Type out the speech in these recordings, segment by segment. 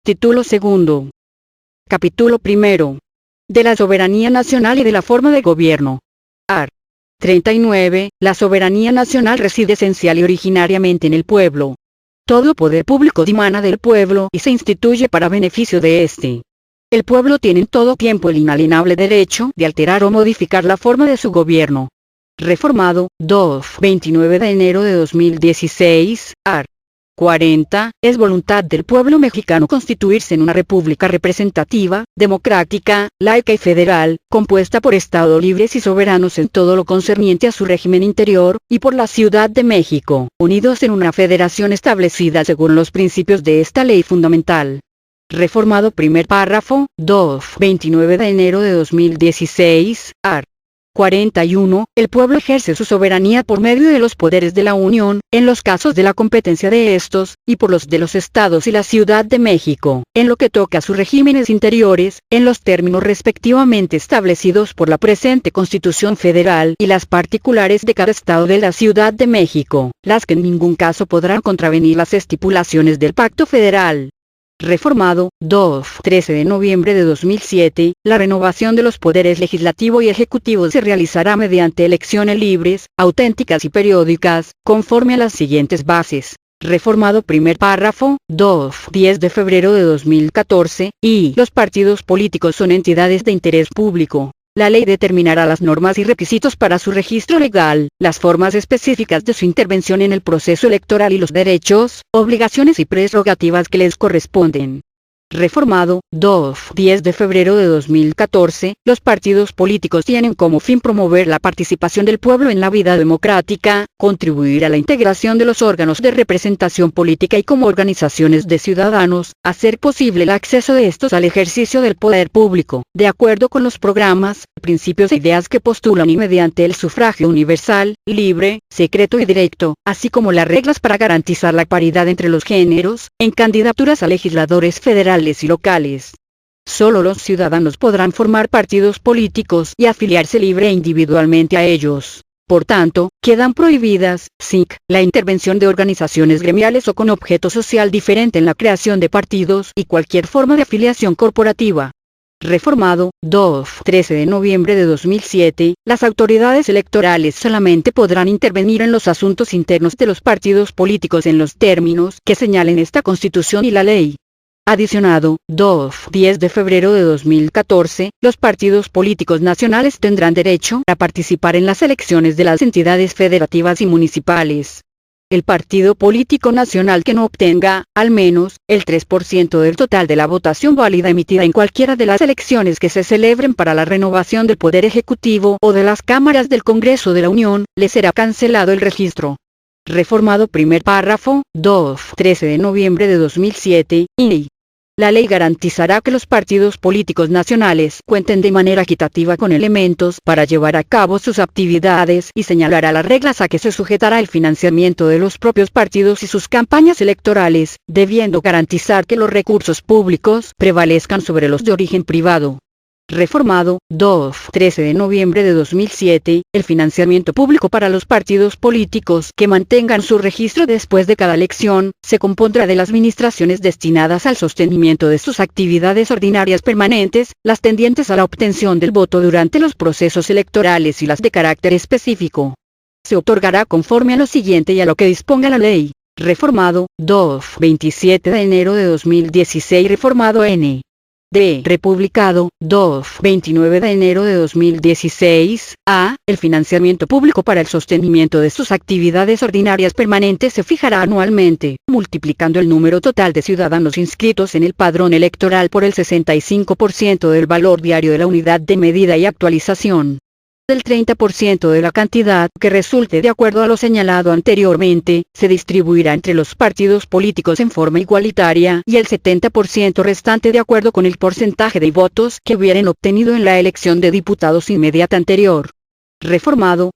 Título segundo. Capítulo primero. De la soberanía nacional y de la forma de gobierno. Art. 39. La soberanía nacional reside esencial y originariamente en el pueblo. Todo poder público dimana del pueblo y se instituye para beneficio de éste. El pueblo tiene en todo tiempo el inalienable derecho de alterar o modificar la forma de su gobierno. Reformado, 29 de enero de 2016, Art. 40. Es voluntad del pueblo mexicano constituirse en una república representativa, democrática, laica y federal, compuesta por estados libres y soberanos en todo lo concerniente a su régimen interior, y por la Ciudad de México, unidos en una federación establecida según los principios de esta ley fundamental. Reformado primer párrafo, 29 de enero de 2016, Art. 41. El pueblo ejerce su soberanía por medio de los poderes de la Unión, en los casos de la competencia de estos, y por los de los estados y la Ciudad de México, en lo que toca a sus regímenes interiores, en los términos respectivamente establecidos por la presente Constitución Federal y las particulares de cada estado de la Ciudad de México, las que en ningún caso podrán contravenir las estipulaciones del Pacto Federal. Reformado, 13 de noviembre de 2007, la renovación de los poderes legislativo y ejecutivo se realizará mediante elecciones libres, auténticas y periódicas, conforme a las siguientes bases. Reformado primer párrafo, 10 de febrero de 2014, y los partidos políticos son entidades de interés público. La ley determinará las normas y requisitos para su registro legal, las formas específicas de su intervención en el proceso electoral y los derechos, obligaciones y prerrogativas que les corresponden. Reformado, 10 de febrero de 2014, los partidos políticos tienen como fin promover la participación del pueblo en la vida democrática, contribuir a la integración de los órganos de representación política y como organizaciones de ciudadanos, hacer posible el acceso de estos al ejercicio del poder público, de acuerdo con los programas, principios e ideas que postulan y mediante el sufragio universal, libre, secreto y directo, así como las reglas para garantizar la paridad entre los géneros, en candidaturas a legisladores federales y locales. Solo los ciudadanos podrán formar partidos políticos y afiliarse libre e individualmente a ellos. Por tanto, quedan prohibidas, la intervención de organizaciones gremiales o con objeto social diferente en la creación de partidos y cualquier forma de afiliación corporativa. Reformado, 13 de noviembre de 2007, las autoridades electorales solamente podrán intervenir en los asuntos internos de los partidos políticos en los términos que señalen esta Constitución y la ley. Adicionado, 10 de febrero de 2014, los partidos políticos nacionales tendrán derecho a participar en las elecciones de las entidades federativas y municipales. El partido político nacional que no obtenga, al menos, el 3% del total de la votación válida emitida en cualquiera de las elecciones que se celebren para la renovación del Poder Ejecutivo o de las cámaras del Congreso de la Unión, le será cancelado el registro. Reformado primer párrafo, 13 de noviembre de 2007, y la ley garantizará que los partidos políticos nacionales cuenten de manera equitativa con elementos para llevar a cabo sus actividades y señalará las reglas a que se sujetará el financiamiento de los propios partidos y sus campañas electorales, debiendo garantizar que los recursos públicos prevalezcan sobre los de origen privado. Reformado, 13 de noviembre de 2007, el financiamiento público para los partidos políticos que mantengan su registro después de cada elección, se compondrá de las administraciones destinadas al sostenimiento de sus actividades ordinarias permanentes, las tendientes a la obtención del voto durante los procesos electorales y las de carácter específico. Se otorgará conforme a lo siguiente y a lo que disponga la ley. Reformado, 27 de enero de 2016. Reformado N. D. Republicado, 29 de enero de 2016, A. El financiamiento público para el sostenimiento de sus actividades ordinarias permanentes se fijará anualmente, multiplicando el número total de ciudadanos inscritos en el padrón electoral por el 65% del valor diario de la unidad de medida y actualización. El 30% de la cantidad que resulte de acuerdo a lo señalado anteriormente, se distribuirá entre los partidos políticos en forma igualitaria y el 70% restante de acuerdo con el porcentaje de votos que hubieran obtenido en la elección de diputados inmediata anterior. Reformado,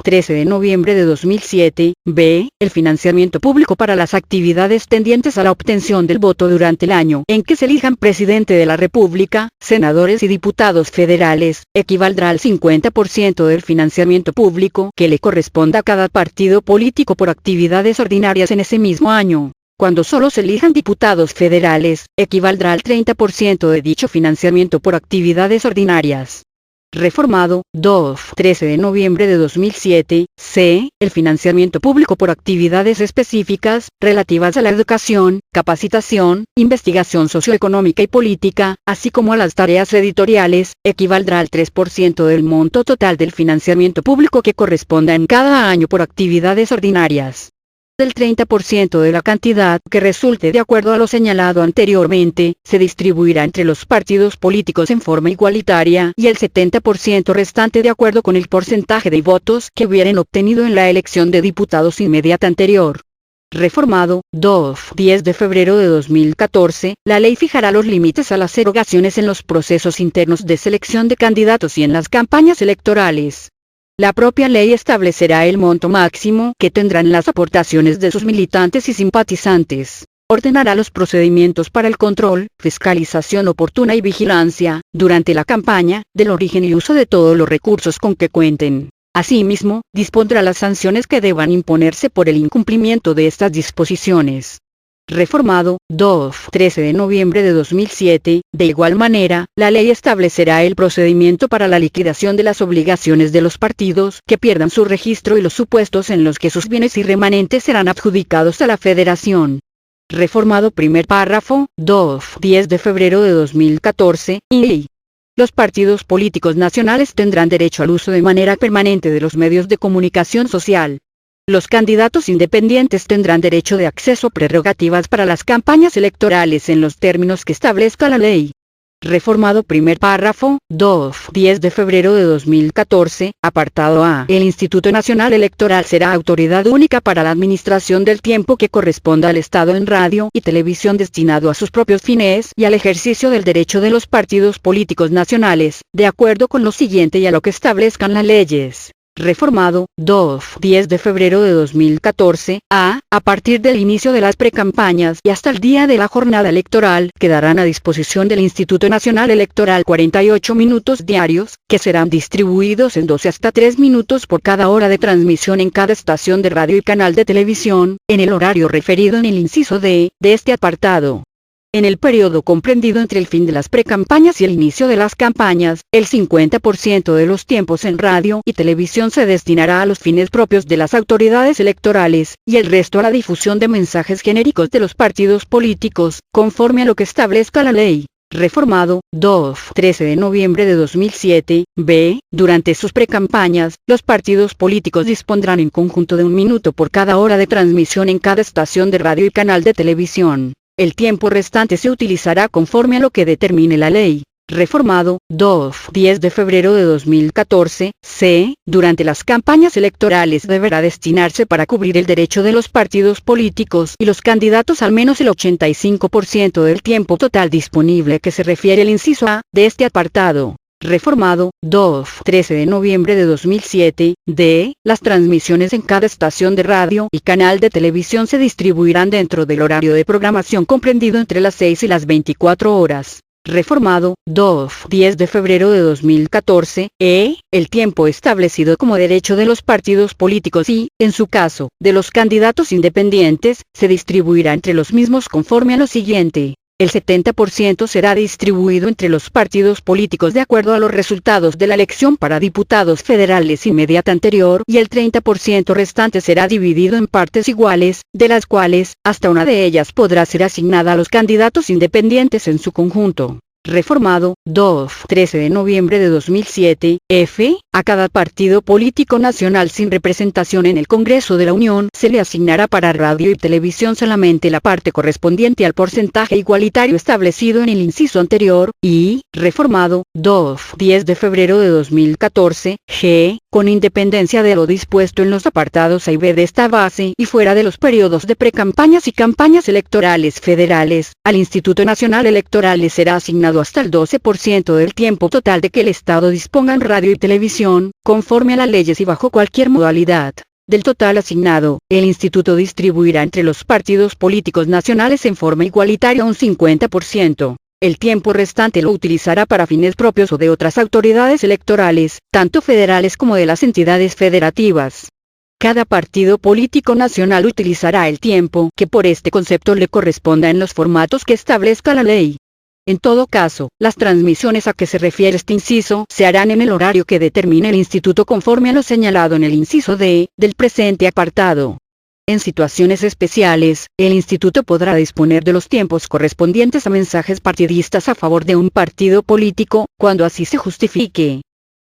13 de noviembre de 2007, b. El financiamiento público para las actividades tendientes a la obtención del voto durante el año en que se elijan presidente de la República, senadores y diputados federales, equivaldrá al 50% del financiamiento público que le corresponda a cada partido político por actividades ordinarias en ese mismo año. cuando solo se elijan diputados federales, equivaldrá al 30% de dicho financiamiento por actividades ordinarias. Reformado, 2. 13 de noviembre de 2007, c. El financiamiento público por actividades específicas, relativas a la educación, capacitación, investigación socioeconómica y política, así como a las tareas editoriales, equivaldrá al 3% del monto total del financiamiento público que corresponda en cada año por actividades ordinarias. El 30% de la cantidad que resulte de acuerdo a lo señalado anteriormente, se distribuirá entre los partidos políticos en forma igualitaria y el 70% restante de acuerdo con el porcentaje de votos que hubieran obtenido en la elección de diputados inmediata anterior. Reformado, 2. 10 de febrero de 2014, la ley fijará los límites a las erogaciones en los procesos internos de selección de candidatos y en las campañas electorales. La propia ley establecerá el monto máximo que tendrán las aportaciones de sus militantes y simpatizantes. Ordenará los procedimientos para el control, fiscalización oportuna y vigilancia, durante la campaña, del origen y uso de todos los recursos con que cuenten. Asimismo, dispondrá las sanciones que deban imponerse por el incumplimiento de estas disposiciones. Reformado, 2. 13 de noviembre de 2007, de igual manera, la ley establecerá el procedimiento para la liquidación de las obligaciones de los partidos que pierdan su registro y los supuestos en los que sus bienes y remanentes serán adjudicados a la Federación. Reformado primer párrafo, 2. 10 de febrero de 2014, y los partidos políticos nacionales tendrán derecho al uso de manera permanente de los medios de comunicación social. Los candidatos independientes tendrán derecho de acceso a prerrogativas para las campañas electorales en los términos que establezca la ley. Reformado primer párrafo, 2. 10 de febrero de 2014, apartado A. El Instituto Nacional Electoral será autoridad única para la administración del tiempo que corresponda al Estado en radio y televisión destinado a sus propios fines y al ejercicio del derecho de los partidos políticos nacionales, de acuerdo con lo siguiente y a lo que establezcan las leyes. Reformado, 2. 10 de febrero de 2014, a partir del inicio de las precampañas y hasta el día de la jornada electoral, quedarán a disposición del Instituto Nacional Electoral 48 minutos diarios, que serán distribuidos en 12 hasta 3 minutos por cada hora de transmisión en cada estación de radio y canal de televisión, en el horario referido en el inciso D, de este apartado. En el periodo comprendido entre el fin de las precampañas y el inicio de las campañas, el 50% de los tiempos en radio y televisión se destinará a los fines propios de las autoridades electorales, y el resto a la difusión de mensajes genéricos de los partidos políticos, conforme a lo que establezca la ley. Reformado, 2. 13 de noviembre de 2007, b. Durante sus precampañas, los partidos políticos dispondrán en conjunto de 1 minuto por cada hora de transmisión en cada estación de radio y canal de televisión. El tiempo restante se utilizará conforme a lo que determine la ley. Reformado, 2. 10 de febrero de 2014, c. Durante las campañas electorales deberá destinarse para cubrir el derecho de los partidos políticos y los candidatos al menos el 85% del tiempo total disponible que se refiere el inciso A, de este apartado. Reformado, 2. 13 de noviembre de 2007, d. Las transmisiones en cada estación de radio y canal de televisión se distribuirán dentro del horario de programación comprendido entre las 6 y las 24 horas. Reformado, 2. 10 de febrero de 2014, el tiempo establecido como derecho de los partidos políticos y, en su caso, de los candidatos independientes, se distribuirá entre los mismos conforme a lo siguiente. El 70% será distribuido entre los partidos políticos de acuerdo a los resultados de la elección para diputados federales inmediata anterior y el 30% restante será dividido en partes iguales, de las cuales, hasta una de ellas podrá ser asignada a los candidatos independientes en su conjunto. Reformado, 2. 13 de noviembre de 2007, f. A cada partido político nacional sin representación en el Congreso de la Unión se le asignará para radio y televisión solamente la parte correspondiente al porcentaje igualitario establecido en el inciso anterior, y, reformado, 2. 10 de febrero de 2014, g. Con independencia de lo dispuesto en los apartados A y B de esta base y fuera de los periodos de precampañas y campañas electorales federales, al Instituto Nacional Electoral le será asignado hasta el 12% del tiempo total de que el Estado disponga en radio y televisión, conforme a las leyes y bajo cualquier modalidad. Del total asignado, el Instituto distribuirá entre los partidos políticos nacionales en forma igualitaria un 50%. El tiempo restante lo utilizará para fines propios o de otras autoridades electorales, tanto federales como de las entidades federativas. Cada partido político nacional utilizará el tiempo que por este concepto le corresponda en los formatos que establezca la ley. En todo caso, las transmisiones a que se refiere este inciso se harán en el horario que determine el instituto conforme a lo señalado en el inciso D del presente apartado. En situaciones especiales, el instituto podrá disponer de los tiempos correspondientes a mensajes partidistas a favor de un partido político, cuando así se justifique.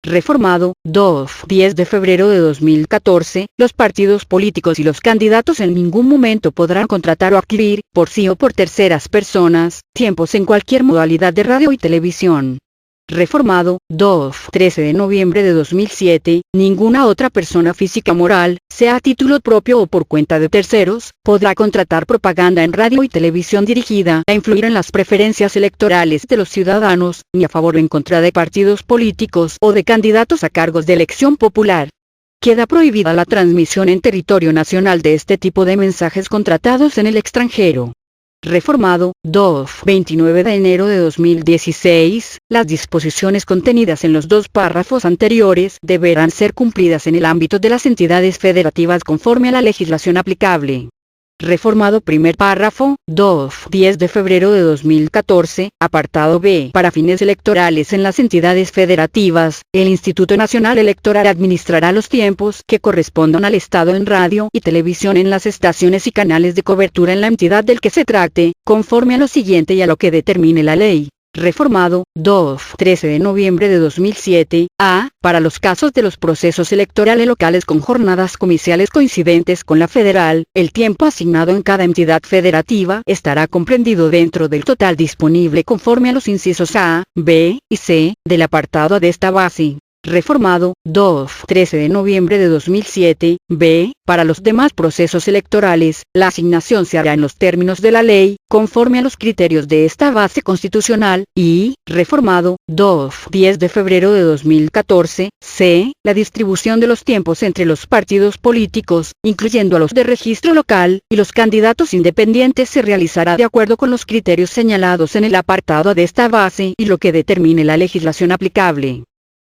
Reformado, 10 de febrero de 2014, los partidos políticos y los candidatos en ningún momento podrán contratar o adquirir, por sí o por terceras personas, tiempos en cualquier modalidad de radio y televisión. Reformado, 13 de noviembre de 2007, ninguna otra persona física o moral, sea a título propio o por cuenta de terceros, podrá contratar propaganda en radio y televisión dirigida a influir en las preferencias electorales de los ciudadanos, ni a favor o en contra de partidos políticos o de candidatos a cargos de elección popular. Queda prohibida la transmisión en territorio nacional de este tipo de mensajes contratados en el extranjero. Reformado, 29 de enero de 2016, las disposiciones contenidas en los dos párrafos anteriores deberán ser cumplidas en el ámbito de las entidades federativas conforme a la legislación aplicable. Reformado primer párrafo, 10 de febrero de 2014, apartado B. Para fines electorales en las entidades federativas, el Instituto Nacional Electoral administrará los tiempos que correspondan al Estado en radio y televisión en las estaciones y canales de cobertura en la entidad del que se trate, conforme a lo siguiente y a lo que determine la ley. Reformado, 13 de noviembre de 2007, a. Para los casos de los procesos electorales locales con jornadas comiciales coincidentes con la federal, el tiempo asignado en cada entidad federativa estará comprendido dentro del total disponible conforme a los incisos A, B y C del apartado de esta base. Reformado, 13 de noviembre de 2007, b. Para los demás procesos electorales, la asignación se hará en los términos de la ley, conforme a los criterios de esta base constitucional, y, reformado, 10 de febrero de 2014, c. La distribución de los tiempos entre los partidos políticos, incluyendo a los de registro local, y los candidatos independientes se realizará de acuerdo con los criterios señalados en el apartado de esta base y lo que determine la legislación aplicable.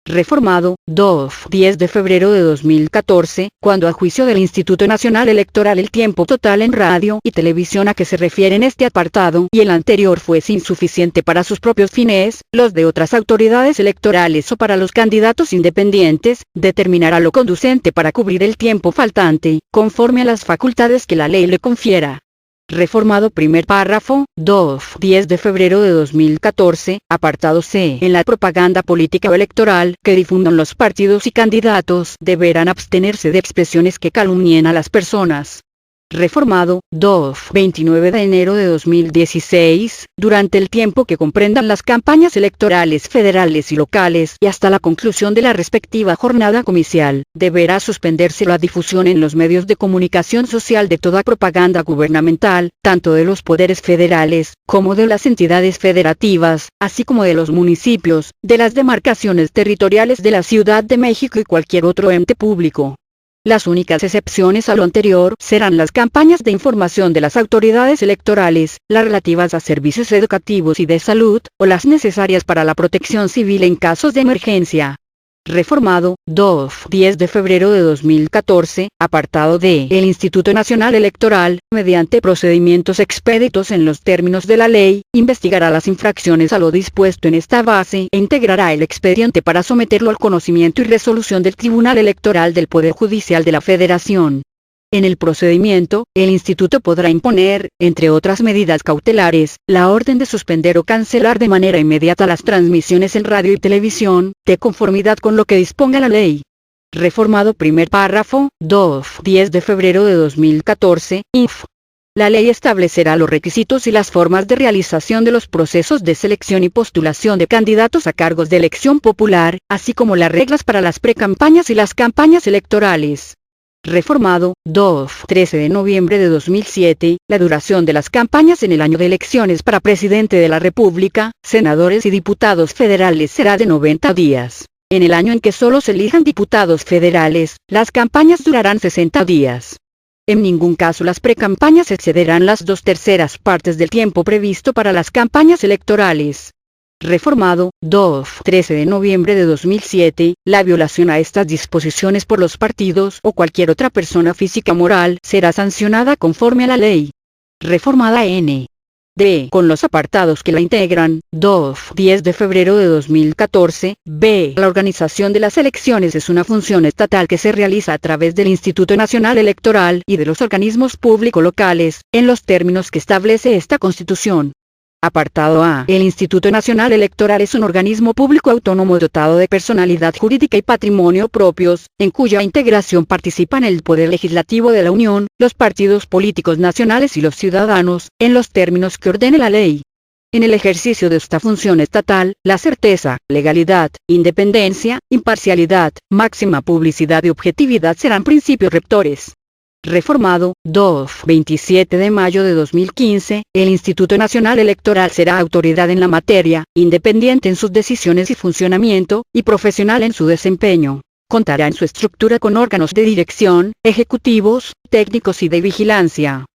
Reformado, 10 de febrero de 2014, cuando a juicio del Instituto Nacional Electoral el tiempo total en radio y televisión a que se refiere en este apartado y el anterior fuese insuficiente para sus propios fines, los de otras autoridades electorales o para los candidatos independientes, determinará lo conducente para cubrir el tiempo faltante, conforme a las facultades que la ley le confiera. Reformado primer párrafo, 10 de febrero de 2014, apartado C. En la propaganda política o electoral que difundan los partidos y candidatos deberán abstenerse de expresiones que calumnien a las personas. Reformado, 29 de enero de 2016, durante el tiempo que comprendan las campañas electorales federales y locales y hasta la conclusión de la respectiva jornada comicial, deberá suspenderse la difusión en los medios de comunicación social de toda propaganda gubernamental, tanto de los poderes federales, como de las entidades federativas, así como de los municipios, de las demarcaciones territoriales de la Ciudad de México y cualquier otro ente público. Las únicas excepciones a lo anterior serán las campañas de información de las autoridades electorales, las relativas a servicios educativos y de salud, o las necesarias para la protección civil en casos de emergencia. Reformado, 10 de febrero de 2014, apartado D. El Instituto Nacional Electoral, mediante procedimientos expeditos en los términos de la ley, investigará las infracciones a lo dispuesto en esta base e integrará el expediente para someterlo al conocimiento y resolución del Tribunal Electoral del Poder Judicial de la Federación. En el procedimiento, el instituto podrá imponer, entre otras medidas cautelares, la orden de suspender o cancelar de manera inmediata las transmisiones en radio y televisión, de conformidad con lo que disponga la ley. Reformado primer párrafo, 10 de febrero de 2014, Inf. La ley establecerá los requisitos y las formas de realización de los procesos de selección y postulación de candidatos a cargos de elección popular, así como las reglas para las precampañas y las campañas electorales. Reformado, 13 de noviembre de 2007, la duración de las campañas en el año de elecciones para presidente de la República, senadores y diputados federales será de 90 días. En el año en que solo se elijan diputados federales, las campañas durarán 60 días. En ningún caso las precampañas excederán las 2/3 partes del tiempo previsto para las campañas electorales. Reformado, 13 de noviembre de 2007, la violación a estas disposiciones por los partidos o cualquier otra persona física o moral será sancionada conforme a la ley. Reformada N. D. Con los apartados que la integran. 10 de febrero de 2014. B. La organización de las elecciones es una función estatal que se realiza a través del Instituto Nacional Electoral y de los organismos públicos locales, en los términos que establece esta Constitución. Apartado A. El Instituto Nacional Electoral es un organismo público autónomo dotado de personalidad jurídica y patrimonio propios, en cuya integración participan el Poder Legislativo de la Unión, los partidos políticos nacionales y los ciudadanos, en los términos que ordene la ley. En el ejercicio de esta función estatal, la certeza, legalidad, independencia, imparcialidad, máxima publicidad y objetividad serán principios rectores. Reformado, 27 de mayo de 2015, el Instituto Nacional Electoral será autoridad en la materia, independiente en sus decisiones y funcionamiento, y profesional en su desempeño. Contará en su estructura con órganos de dirección, ejecutivos, técnicos y de vigilancia.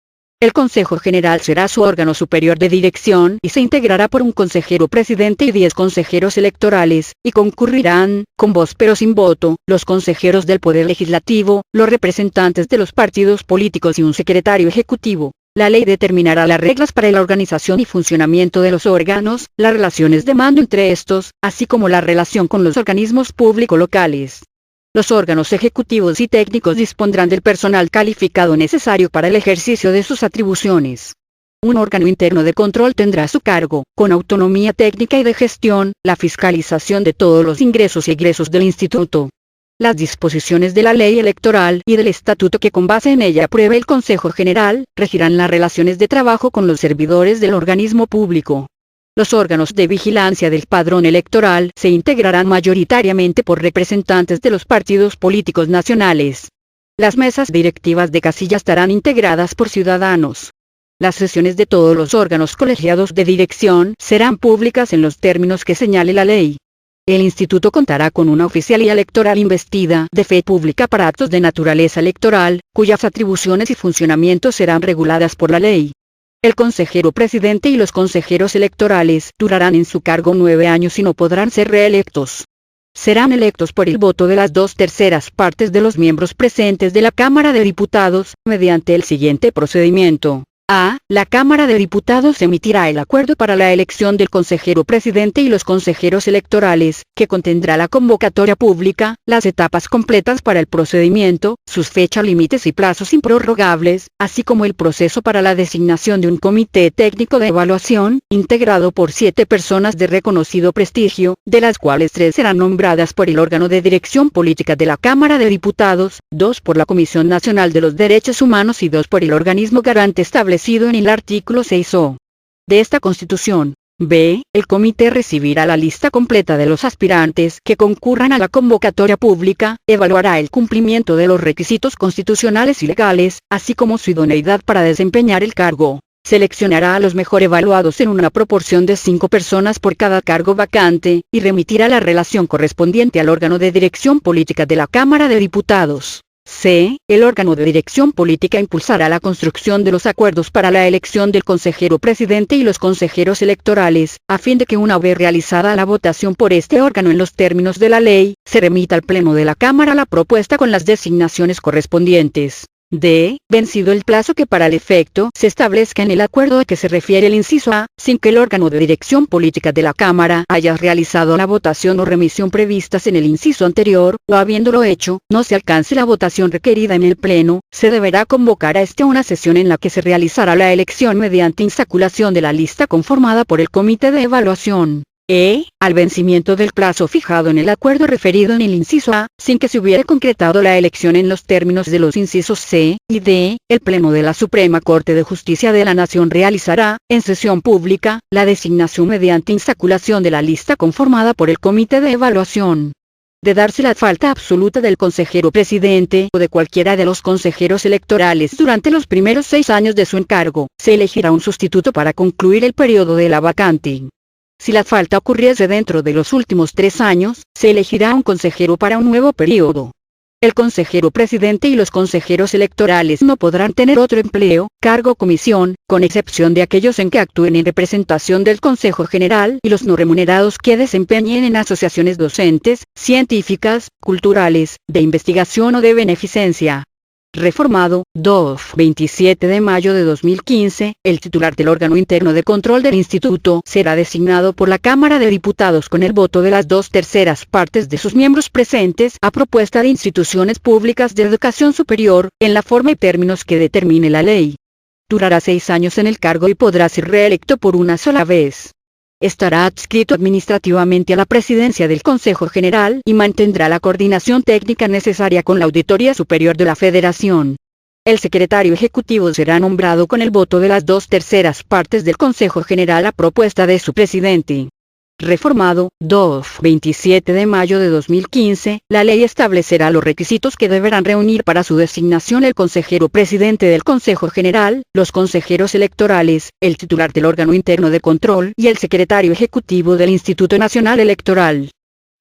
El Consejo General será su órgano superior de dirección y se integrará por un consejero presidente y 10 consejeros electorales, y concurrirán, con voz pero sin voto, los consejeros del Poder Legislativo, los representantes de los partidos políticos y un secretario ejecutivo. La ley determinará las reglas para la organización y funcionamiento de los órganos, las relaciones de mando entre estos, así como la relación con los organismos públicos locales. Los órganos ejecutivos y técnicos dispondrán del personal calificado necesario para el ejercicio de sus atribuciones. Un órgano interno de control tendrá a su cargo, con autonomía técnica y de gestión, la fiscalización de todos los ingresos y egresos del instituto. Las disposiciones de la ley electoral y del estatuto que con base en ella apruebe el Consejo General, regirán las relaciones de trabajo con los servidores del organismo público. Los órganos de vigilancia del padrón electoral se integrarán mayoritariamente por representantes de los partidos políticos nacionales. Las mesas directivas de casilla estarán integradas por ciudadanos. Las sesiones de todos los órganos colegiados de dirección serán públicas en los términos que señale la ley. El instituto contará con una oficialía electoral investida de fe pública para actos de naturaleza electoral, cuyas atribuciones y funcionamientos serán reguladas por la ley. El consejero presidente y los consejeros electorales durarán en su cargo 9 años y no podrán ser reelectos. Serán electos por el voto de las 2/3 partes de los miembros presentes de la Cámara de Diputados, mediante el siguiente procedimiento. A. La Cámara de Diputados emitirá el acuerdo para la elección del consejero presidente y los consejeros electorales, que contendrá la convocatoria pública, las etapas completas para el procedimiento, sus fechas límites y plazos improrrogables, así como el proceso para la designación de un comité técnico de evaluación, integrado por 7 personas de reconocido prestigio, de las cuales 3 serán nombradas por el órgano de dirección política de la Cámara de Diputados, 2 por la Comisión Nacional de los Derechos Humanos y 2 por el organismo garante establecido en el artículo 6o de esta Constitución. B. El comité recibirá la lista completa de los aspirantes que concurran a la convocatoria pública, evaluará el cumplimiento de los requisitos constitucionales y legales, así como su idoneidad para desempeñar el cargo. Seleccionará a los mejor evaluados en una proporción de 5 personas por cada cargo vacante, y remitirá la relación correspondiente al órgano de dirección política de la Cámara de Diputados. C. El órgano de dirección política impulsará la construcción de los acuerdos para la elección del consejero presidente y los consejeros electorales, a fin de que una vez realizada la votación por este órgano en los términos de la ley, se remita al Pleno de la Cámara la propuesta con las designaciones correspondientes. D. Vencido el plazo que para el efecto se establezca en el acuerdo a que se refiere el inciso A, sin que el órgano de dirección política de la Cámara haya realizado la votación o remisión previstas en el inciso anterior, o habiéndolo hecho, no se alcance la votación requerida en el Pleno, se deberá convocar a una sesión en la que se realizará la elección mediante insaculación de la lista conformada por el Comité de Evaluación. Al vencimiento del plazo fijado en el acuerdo referido en el inciso A, sin que se hubiera concretado la elección en los términos de los incisos C y D, el Pleno de la Suprema Corte de Justicia de la Nación realizará, en sesión pública, la designación mediante insaculación de la lista conformada por el Comité de Evaluación. De darse la falta absoluta del consejero presidente o de cualquiera de los consejeros electorales durante los primeros 6 años de su encargo, se elegirá un sustituto para concluir el periodo de la vacante. Si la falta ocurriese dentro de los últimos 3 años, se elegirá un consejero para un nuevo periodo. El consejero presidente y los consejeros electorales no podrán tener otro empleo, cargo o comisión, con excepción de aquellos en que actúen en representación del Consejo General y los no remunerados que desempeñen en asociaciones docentes, científicas, culturales, de investigación o de beneficencia. Reformado, 27 de mayo de 2015, el titular del órgano interno de control del instituto será designado por la Cámara de Diputados con el voto de las 2/3 partes de sus miembros presentes a propuesta de instituciones públicas de educación superior, en la forma y términos que determine la ley. Durará 6 años en el cargo y podrá ser reelecto por una sola vez. Estará adscrito administrativamente a la presidencia del Consejo General y mantendrá la coordinación técnica necesaria con la Auditoría Superior de la Federación. El secretario ejecutivo será nombrado con el voto de las 2/3 partes del Consejo General a propuesta de su presidente. Reformado, 27 de mayo de 2015, la ley establecerá los requisitos que deberán reunir para su designación el consejero presidente del Consejo General, los consejeros electorales, el titular del órgano interno de control y el secretario ejecutivo del Instituto Nacional Electoral.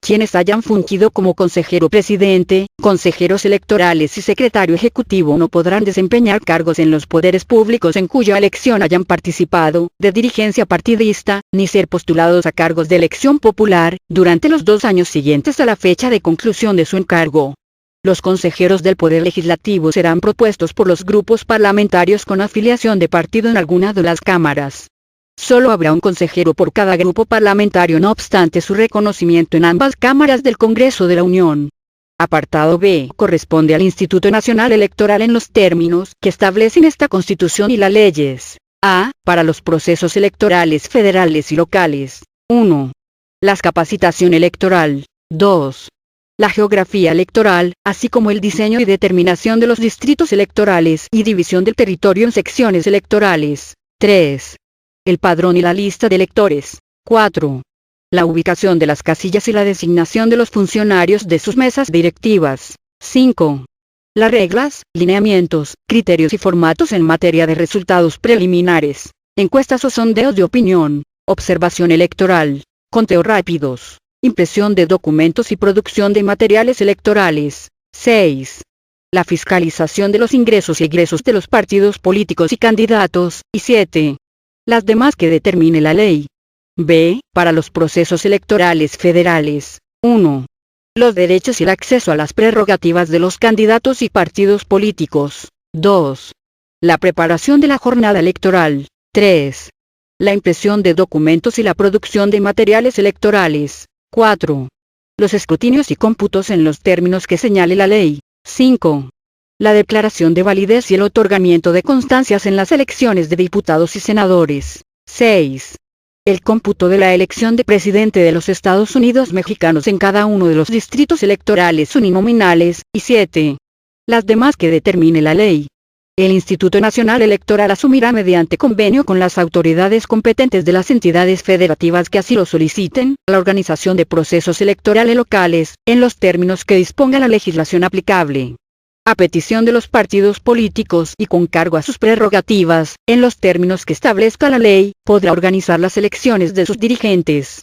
Quienes hayan fungido como consejero presidente, consejeros electorales y secretario ejecutivo no podrán desempeñar cargos en los poderes públicos en cuya elección hayan participado, de dirigencia partidista, ni ser postulados a cargos de elección popular, durante los 2 años siguientes a la fecha de conclusión de su encargo. Los consejeros del Poder Legislativo serán propuestos por los grupos parlamentarios con afiliación de partido en alguna de las cámaras. Solo habrá un consejero por cada grupo parlamentario, no obstante su reconocimiento en ambas cámaras del Congreso de la Unión. Apartado B. Corresponde al Instituto Nacional Electoral en los términos que establecen esta Constitución y las leyes. A. Para los procesos electorales federales y locales. 1. La capacitación electoral. 2. La geografía electoral, así como el diseño y determinación de los distritos electorales y división del territorio en secciones electorales. 3. El padrón y la lista de electores. 4. La ubicación de las casillas y la designación de los funcionarios de sus mesas directivas. 5. Las reglas, lineamientos, criterios y formatos en materia de resultados preliminares, encuestas o sondeos de opinión, observación electoral, conteos rápidos, impresión de documentos y producción de materiales electorales. 6. La fiscalización de los ingresos y egresos de los partidos políticos y candidatos. Y 7. Las demás que determine la ley. B. Para los procesos electorales federales. 1. Los derechos y el acceso a las prerrogativas de los candidatos y partidos políticos. 2. La preparación de la jornada electoral. 3. La impresión de documentos y la producción de materiales electorales. 4. Los escrutinios y cómputos en los términos que señale la ley. 5. La declaración de validez y el otorgamiento de constancias en las elecciones de diputados y senadores. 6. El cómputo de la elección de presidente de los Estados Unidos mexicanos en cada uno de los distritos electorales uninominales. Y 7. Las demás que determine la ley. El Instituto Nacional Electoral asumirá mediante convenio con las autoridades competentes de las entidades federativas que así lo soliciten, la organización de procesos electorales locales, en los términos que disponga la legislación aplicable. A petición de los partidos políticos y con cargo a sus prerrogativas, en los términos que establezca la ley, podrá organizar las elecciones de sus dirigentes.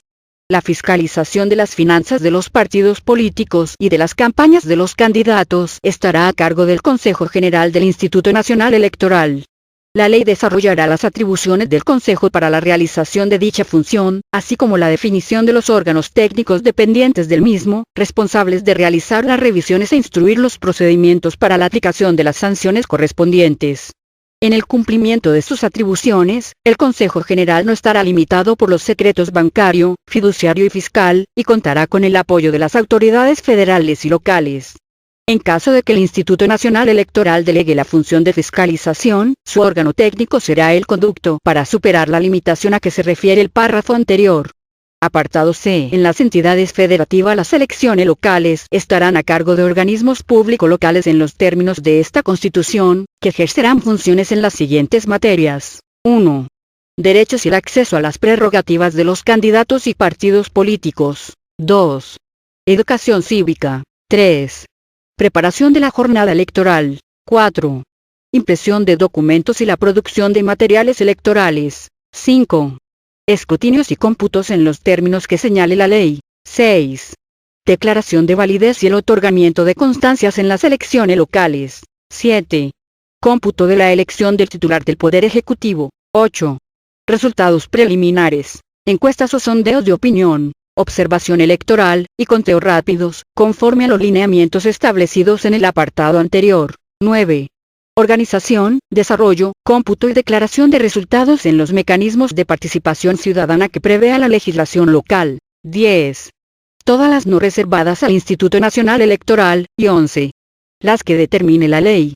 La fiscalización de las finanzas de los partidos políticos y de las campañas de los candidatos estará a cargo del Consejo General del Instituto Nacional Electoral. La ley desarrollará las atribuciones del Consejo para la realización de dicha función, así como la definición de los órganos técnicos dependientes del mismo, responsables de realizar las revisiones e instruir los procedimientos para la aplicación de las sanciones correspondientes. En el cumplimiento de sus atribuciones, el Consejo General no estará limitado por los secretos bancario, fiduciario y fiscal, y contará con el apoyo de las autoridades federales y locales. En caso de que el Instituto Nacional Electoral delegue la función de fiscalización, su órgano técnico será el conducto para superar la limitación a que se refiere el párrafo anterior. Apartado C. En las entidades federativas las elecciones locales estarán a cargo de organismos públicos locales en los términos de esta Constitución, que ejercerán funciones en las siguientes materias. 1. Derechos y el acceso a las prerrogativas de los candidatos y partidos políticos. 2. Educación cívica. 3. Preparación de la jornada electoral. 4. Impresión de documentos y la producción de materiales electorales. 5. Escrutinios y cómputos en los términos que señale la ley. 6. Declaración de validez y el otorgamiento de constancias en las elecciones locales. 7. Cómputo de la elección del titular del Poder Ejecutivo. 8. Resultados preliminares. Encuestas o sondeos de opinión, observación electoral, y conteo rápidos, conforme a los lineamientos establecidos en el apartado anterior. 9. Organización, desarrollo, cómputo y declaración de resultados en los mecanismos de participación ciudadana que prevea la legislación local. 10. Todas las no reservadas al Instituto Nacional Electoral, y 11. Las que determine la ley.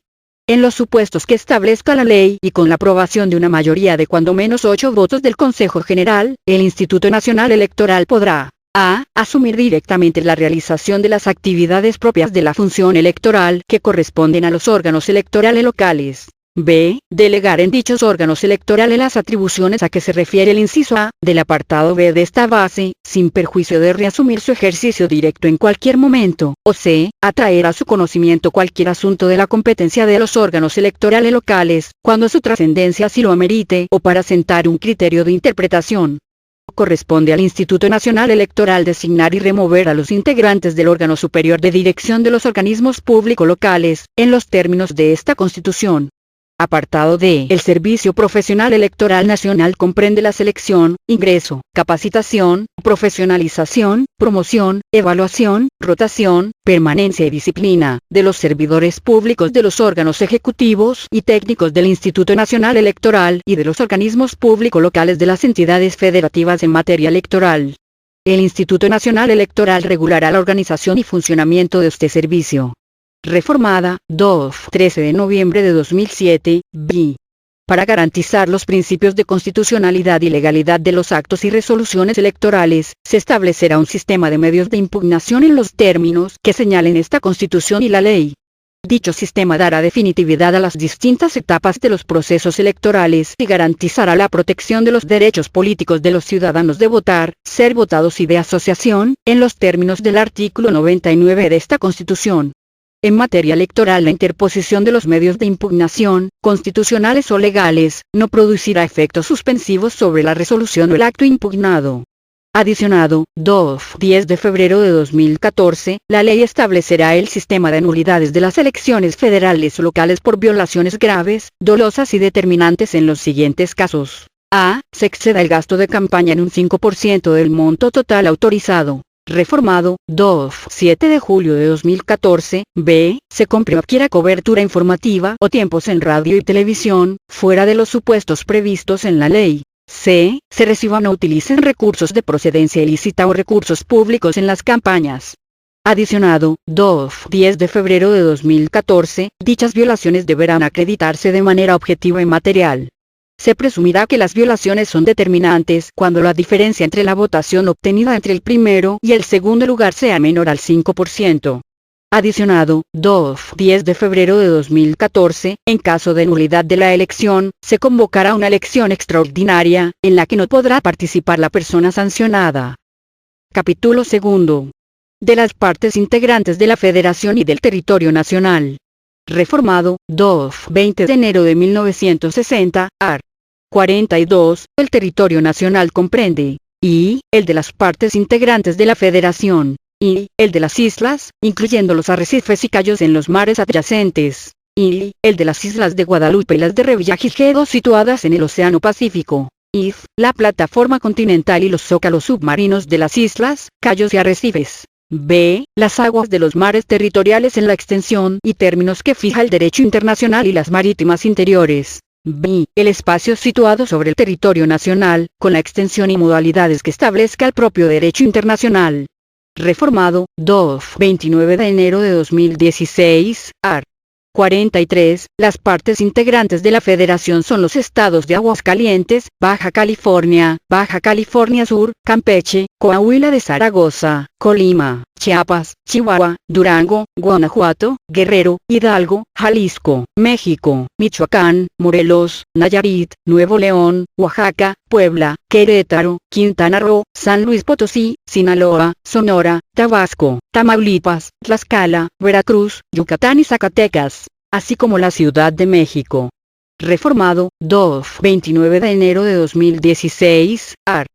En los supuestos que establezca la ley y con la aprobación de una mayoría de cuando menos 8 votos del Consejo General, el Instituto Nacional Electoral podrá: a. Asumir directamente la realización de las actividades propias de la función electoral que corresponden a los órganos electorales locales. B. Delegar en dichos órganos electorales las atribuciones a que se refiere el inciso A del apartado B de esta base, sin perjuicio de reasumir su ejercicio directo en cualquier momento. O C. Atraer a su conocimiento cualquier asunto de la competencia de los órganos electorales locales, cuando su trascendencia así lo amerite o para sentar un criterio de interpretación. Corresponde al Instituto Nacional Electoral designar y remover a los integrantes del órgano superior de dirección de los organismos públicos locales, en los términos de esta Constitución. Apartado D. El Servicio Profesional Electoral Nacional comprende la selección, ingreso, capacitación, profesionalización, promoción, evaluación, rotación, permanencia y disciplina, de los servidores públicos de los órganos ejecutivos y técnicos del Instituto Nacional Electoral y de los organismos públicos locales de las entidades federativas en materia electoral. El Instituto Nacional Electoral regulará la organización y funcionamiento de este servicio. Reformada, 13 de noviembre de 2007, b. Para garantizar los principios de constitucionalidad y legalidad de los actos y resoluciones electorales, se establecerá un sistema de medios de impugnación en los términos que señalen esta Constitución y la ley. Dicho sistema dará definitividad a las distintas etapas de los procesos electorales y garantizará la protección de los derechos políticos de los ciudadanos de votar, ser votados y de asociación, en los términos del artículo 99 de esta Constitución. En materia electoral, la interposición de los medios de impugnación, constitucionales o legales, no producirá efectos suspensivos sobre la resolución o el acto impugnado. Adicionado, 10 de febrero de 2014, la ley establecerá el sistema de nulidades de las elecciones federales o locales por violaciones graves, dolosas y determinantes en los siguientes casos. A. Se exceda el gasto de campaña en un 5% del monto total autorizado. Reformado, 7 de julio de 2014, b. Se compre o adquiera cobertura informativa o tiempos en radio y televisión, fuera de los supuestos previstos en la ley. C. Se reciban o utilicen recursos de procedencia ilícita o recursos públicos en las campañas. Adicionado, 10 de febrero de 2014, dichas violaciones deberán acreditarse de manera objetiva y material. Se presumirá que las violaciones son determinantes cuando la diferencia entre la votación obtenida entre el primero y el segundo lugar sea menor al 5%. Adicionado, 10 de febrero de 2014, en caso de nulidad de la elección, se convocará una elección extraordinaria, en la que no podrá participar la persona sancionada. Capítulo 2. De las partes integrantes de la Federación y del territorio nacional. Reformado, 20 de enero de 1960, art. 42, el territorio nacional comprende, y, el de las partes integrantes de la Federación, y, el de las islas, incluyendo los arrecifes y cayos en los mares adyacentes, y, el de las islas de Guadalupe y las de Revillagigedo situadas en el Océano Pacífico, y, la plataforma continental y los zócalos submarinos de las islas, cayos y arrecifes. B. Las aguas de los mares territoriales en la extensión y términos que fija el derecho internacional y las marítimas interiores. B. El espacio situado sobre el territorio nacional, con la extensión y modalidades que establezca el propio derecho internacional. Reformado, 29 de enero de 2016, art. 43. Las partes integrantes de la Federación son los estados de Aguascalientes, Baja California Sur, Campeche, Coahuila de Zaragoza, Colima, Chiapas, Chihuahua, Durango, Guanajuato, Guerrero, Hidalgo, Jalisco, México, Michoacán, Morelos, Nayarit, Nuevo León, Oaxaca, Puebla, Querétaro, Quintana Roo, San Luis Potosí, Sinaloa, Sonora, Tabasco, Tamaulipas, Tlaxcala, Veracruz, Yucatán y Zacatecas, así como la Ciudad de México. Reformado, 29 de enero de 2016, art.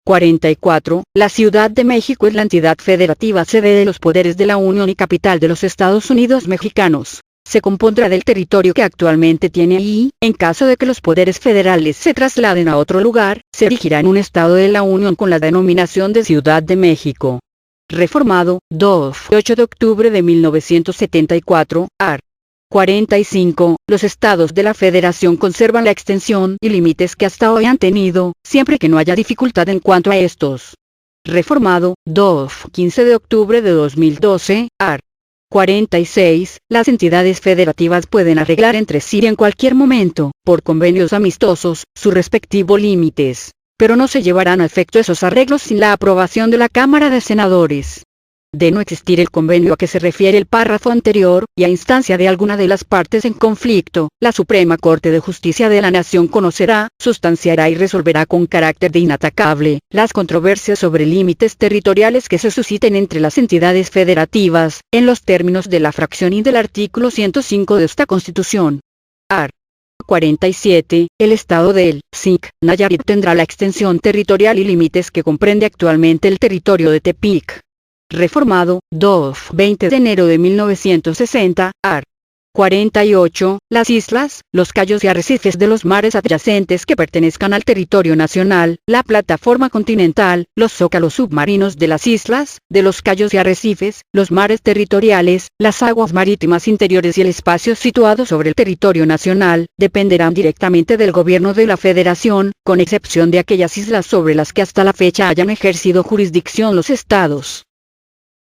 44. La Ciudad de México es la entidad federativa sede de los poderes de la Unión y capital de los Estados Unidos mexicanos. Se compondrá del territorio que actualmente tiene y, en caso de que los poderes federales se trasladen a otro lugar, se erigirá en un estado de la Unión con la denominación de Ciudad de México. Reformado, 8 de octubre de 1974, art. 45. Los estados de la Federación conservan la extensión y límites que hasta hoy han tenido, siempre que no haya dificultad en cuanto a estos. Reformado, 15 de octubre de 2012, art. 46. Las entidades federativas pueden arreglar entre sí en cualquier momento, por convenios amistosos, sus respectivos límites, pero no se llevarán a efecto esos arreglos sin la aprobación de la Cámara de Senadores. De no existir el convenio a que se refiere el párrafo anterior, y a instancia de alguna de las partes en conflicto, la Suprema Corte de Justicia de la Nación conocerá, sustanciará y resolverá con carácter de inatacable, las controversias sobre límites territoriales que se susciten entre las entidades federativas, en los términos de la fracción I del artículo 105 de esta Constitución. Art. 47. El estado del SIC, Nayarit tendrá la extensión territorial y límites que comprende actualmente el territorio de Tepic. Reformado, 20 de enero de 1960, art. 48. Las islas, los cayos y arrecifes de los mares adyacentes que pertenezcan al territorio nacional, la plataforma continental, los zócalos submarinos de las islas, de los cayos y arrecifes, los mares territoriales, las aguas marítimas interiores y el espacio situado sobre el territorio nacional, dependerán directamente del gobierno de la Federación, con excepción de aquellas islas sobre las que hasta la fecha hayan ejercido jurisdicción los estados.